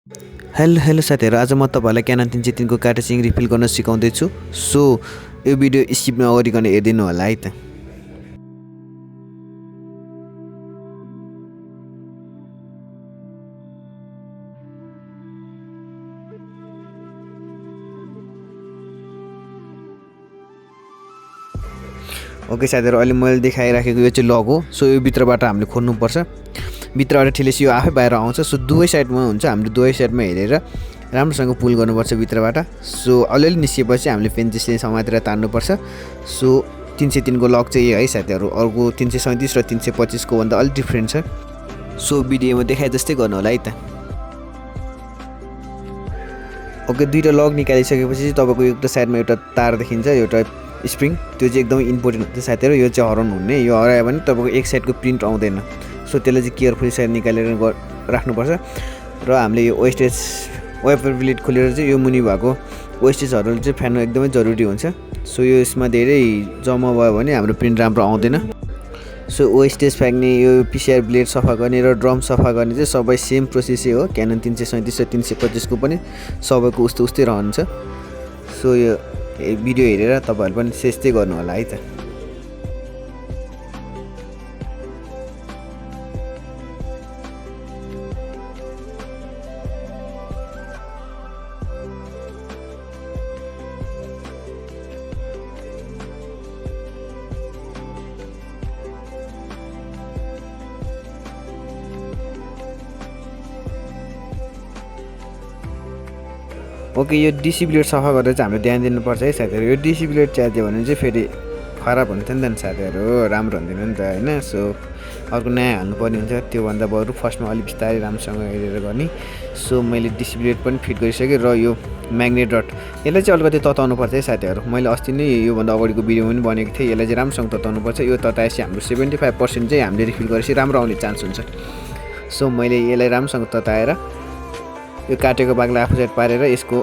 Hello साथीहरु, आज म तपाईहरुलाई क्यानन 303 को कार्टेसिङ रिफिल गर्न सिकाउँदै छु। सो यो भिडियो स्किप नगरिकन हेर्दिनु होला है त। ओके साथीहरु, अहिले मैले देखाइराखेको यो चाहिँ लग हो। सो यो भित्रबाट हामीले खोल्नु पर्छ। भित्रबाट ठेलेसी यो आफै बाहिर आउँछ। सो दुवै साइडमा हुन्छ, हामीले दुवै साइडमा हेरेर राम्रोसँग पुल गर्नुपर्छ भित्रबाट। सो अलिअलि निस्केपछि हामीले पेन्चेसले समातेर तान्नुपर्छ। सो 303 को लक चाहिँ यो है साथीहरु। अर्को 337 र 325 को भन्दा अलि डिफरेन्ट छ। सो भिडियोमा देखाए जस्तै गर्नु होला है त। ओके, दुईटा लक निकालिसकेपछि तपाईको एउटा साइडमा एउटा तार देखिन्छ, एउटा स्प्रिङ, त्यो चाहिँ एकदमै इम्पोर्टेन्ट हुन्छ साथीहरु। यो चाहिँ हराउनु हुने, यो हरायो भने तपाईको एक साइडको प्रिन्ट आउँदैन। सो त्यसलाई चाहिँ केयरफुली साइड निकालेर राख्नुपर्छ। र हामीले यो वेस्टेज वाइपर ब्लेड खोलेर चाहिँ यो मुनि भएको वेस्टेजहरु चाहिँ फ्यान्नु एकदमै जरुरी हुन्छ। सो यो यसमा धेरै जम्मा भयो भने हाम्रो प्रिन्ट राम्रो आउँदैन। सो वेस्टेज फ्याक्ने, यो पीसीआर ब्लेड सफा गर्ने र ड्रम सफा गर्ने चाहिँ सबै सेम प्रोसेसै हो। क्यानन 337 र 325 को पनि सबैको उस्तै रहन्छ। सो यो भिडियो हेरेर तपाईहरु पनि त्यस्तै गर्नु होला है त। ओके, यो डीसी ब्लेड सफा गरेर चाहिँ हामीले ध्यान दिनुपर्छ है साथीहरु। यो डीसी ब्लेड च्यात्यो भने चाहिँ फेरि खराब हुन्छ नि त साथीहरु, राम्रो हुँदैन नि त हैन। सो अर्को नयाँ हाल्नुपर्ने हुन्छ। त्यो भन्दा बरु फर्स्टमा अलि बिस्तारै राम्रोसँग हेरेर गर्ने। सो मैले डीसी ब्लेड पनि फिट गरिसकेँ र यो म्याग्नेट रड यसलाई चाहिँ अलिकति तताउनु पर्छ है साथीहरु। मैले अस्ति नै यो भन्दा अगाडिको भिडियो पनि भनेको थिएँ, यसलाई चाहिँ राम्रोसँग तताउनु पर्छ। यो तताएपछि हाम्रो 75% चाहिँ हामीले रिफिल गरेपछि राम्रो आउने चान्स हुन्छ। सो मैले यसलाई राम्रोसँग तताएर यो काटेको भागलाई आफू साइड पारेर यसको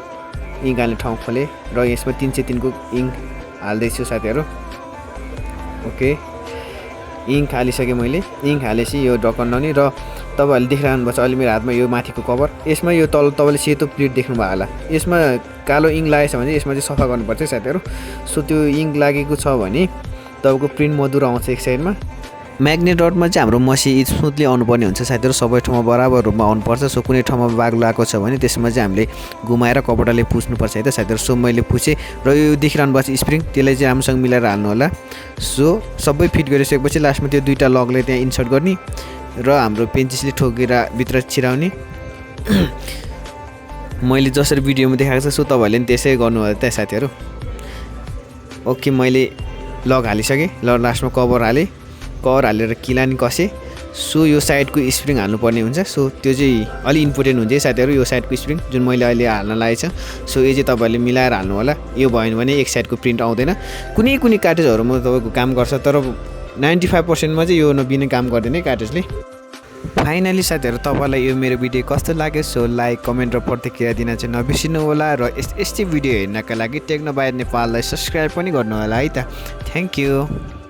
इङ्क हाल्ने ठाउँ खोले र यसमा 303 को इङ्क हाल्दैछु साथीहरु। ओके, इङ्क हालिसकेँ मैले। इङ्क हालेपछि यो ढक्कन लाउने र तपाईहरुले देखिरहनुपर्छ अलि मेरो हातमा यो माथिको कभर। यसमा यो तल तपाईले सेतो प्लेट देख्नु भयो होला। यसमा कालो इङ्क लागेछ भने यसमा चाहिँ सफा गर्नुपर्छ है साथीहरु। सो त्यो इङ्क लागेको छ भने तपाईको प्रिन्ट मधुरो आउँछ एक साइडमा। म्याग्नेट रडमा चाहिँ हाम्रो मसी स्मुथली आउनुपर्ने हुन्छ साथीहरु। सबै ठाउँमा बराबर रूपमा आउनुपर्छ। सो कुनै ठाउँमा बाग लागेको छ भने त्यसमा चाहिँ हामीले घुमाएर कपडाले पुस्नुपर्छ है त साथीहरु। सो मैले पुछे र यो देखिरहनु भएको स्प्रिङ त्यसलाई चाहिँ राम्रोसँग मिलाएर हाल्नु होला। सो सबै फिट गरिसकेपछि लास्टमा त्यो दुईटा लगले त्यहाँ इन्सर्ट गर्ने र हाम्रो पेन्चेसले ठोकेर भित्र छिराउने। मैले जसरी भिडियोमा देखाएको छ सो तपाईहरुले पनि त्यसै गर्नु होला त साथीहरु। ओके, मैले लग हालिसकेँ। ल लास्टमा कभर हालेँ। कभर हालेर किलानी कसे। सो यो साइडको स्प्रिङ हाल्नुपर्ने हुन्छ। सो त्यो चाहिँ अलि इम्पोर्टेन्ट हुन्छ है साथीहरु, यो साइडको स्प्रिङ जुन मैले अहिले हाल्न लागेको छ। सो यो चाहिँ तपाईहरुले मिलाएर हाल्नु होला। यो भएन भने एक साइडको प्रिन्ट आउँदैन। कुनै कार्टेजहरुमा तपाईको काम गर्छ, तर 95% मा चाहिँ यो नबिने काम गर्दैन है कार्टेजले। फाइनली साथीहरु, तपाईलाई यो मेरो भिडियो कस्तो लाग्यो सो लाइक, कमेन्ट र प्रतिक्रिया दिन चाहिँ नबिर्सिनु होला। र यस्तै भिडियो हेर्नका लागि टेक्नो बाय नेपाललाई सब्स्क्राइब पनि गर्नु होला है त। Thank you.